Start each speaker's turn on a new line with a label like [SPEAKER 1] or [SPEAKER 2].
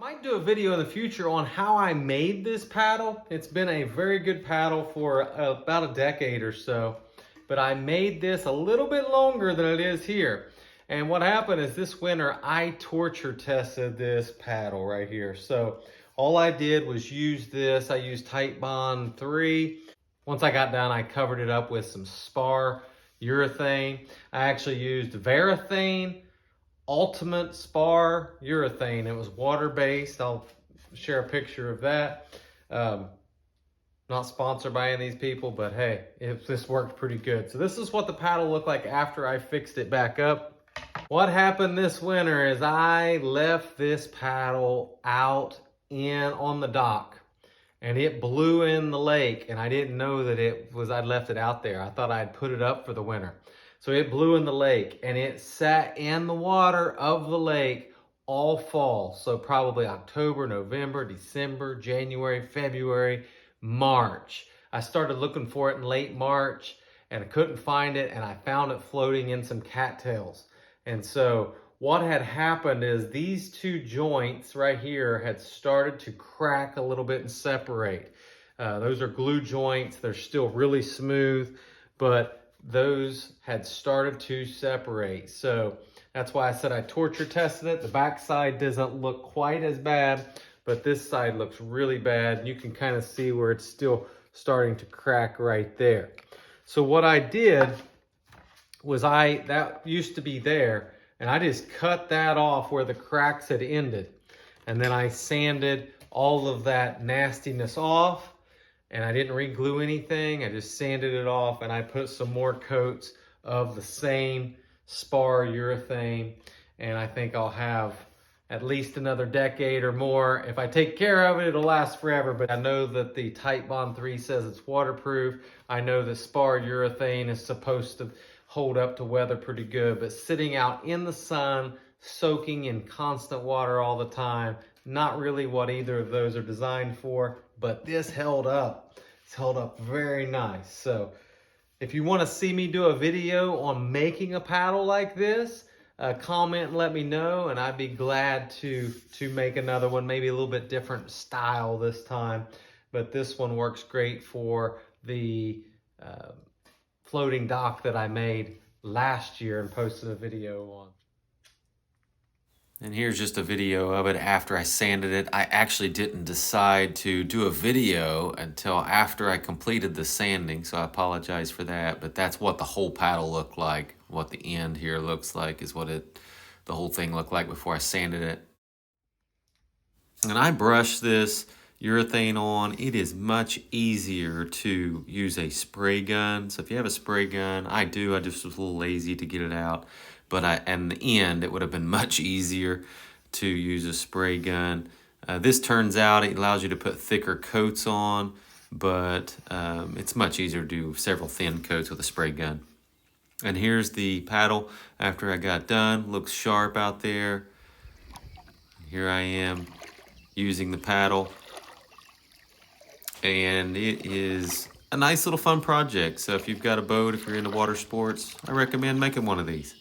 [SPEAKER 1] Might do a video in the future on how I made this paddle. It's been a very good paddle for about a decade or so, but I made this a little bit longer than it is here. And what happened is this winter, I torture tested this paddle right here. So all I did was use this. I used Titebond 3. Once I got done, I covered it up with some spar urethane. I actually used Varathane Ultimate Spar Urethane. It was water-based. I'll share a picture of that. Not sponsored by any of these people, but hey, this worked pretty good. So this is what the paddle looked like after I fixed it back up. What happened this winter is I left this paddle out on the dock, and it blew in the lake, and I didn't know that I'd left it out there. I thought I'd put it up for the winter. So it blew in the lake, and it sat in the water of the lake all fall. So probably October, November, December, January, February, March. I started looking for it in late March, and I couldn't find it, and I found it floating in some cattails. And so what had happened is these two joints right here had started to crack a little bit and separate. Those are glue joints. They're still really smooth, but those had started to separate. So that's why I said I torture tested it. The back side doesn't look quite as bad, but this side looks really bad. And you can kind of see where it's still starting to crack right there. So what I did was that used to be there, and I just cut that off where the cracks had ended. And then I sanded all of that nastiness off, and I didn't re-glue anything. I just sanded it off, and I put some more coats of the same spar urethane, and I think I'll have at least another decade or more. If I take care of it, it'll last forever, but I know that the Titebond 3 says it's waterproof. I know the spar urethane is supposed to hold up to weather pretty good, but sitting out in the sun, soaking in constant water all the time, not really what either of those are designed for, but this held up. It's held up very nice. So if you want to see me do a video on making a paddle like this, comment and let me know, and I'd be glad to make another one, maybe a little bit different style this time. But this one works great for the floating dock that I made last year and posted a video on.
[SPEAKER 2] And here's just a video of it after I sanded it. I actually didn't decide to do a video until after I completed the sanding, so I apologize for that. But that's what the whole paddle looked like. What the end here looks like is what the whole thing looked like before I sanded it. And I brushed this urethane on. It is much easier to use a spray gun. So if you have a spray gun, I do. I just was a little lazy to get it out. But in the end, it would have been much easier to use a spray gun. This turns out it allows you to put thicker coats on, but it's much easier to do several thin coats with a spray gun. And here's the paddle after I got done. Looks sharp out there. Here I am using the paddle. And it is a nice little fun project. So if you've got a boat, if you're into water sports, I recommend making one of these.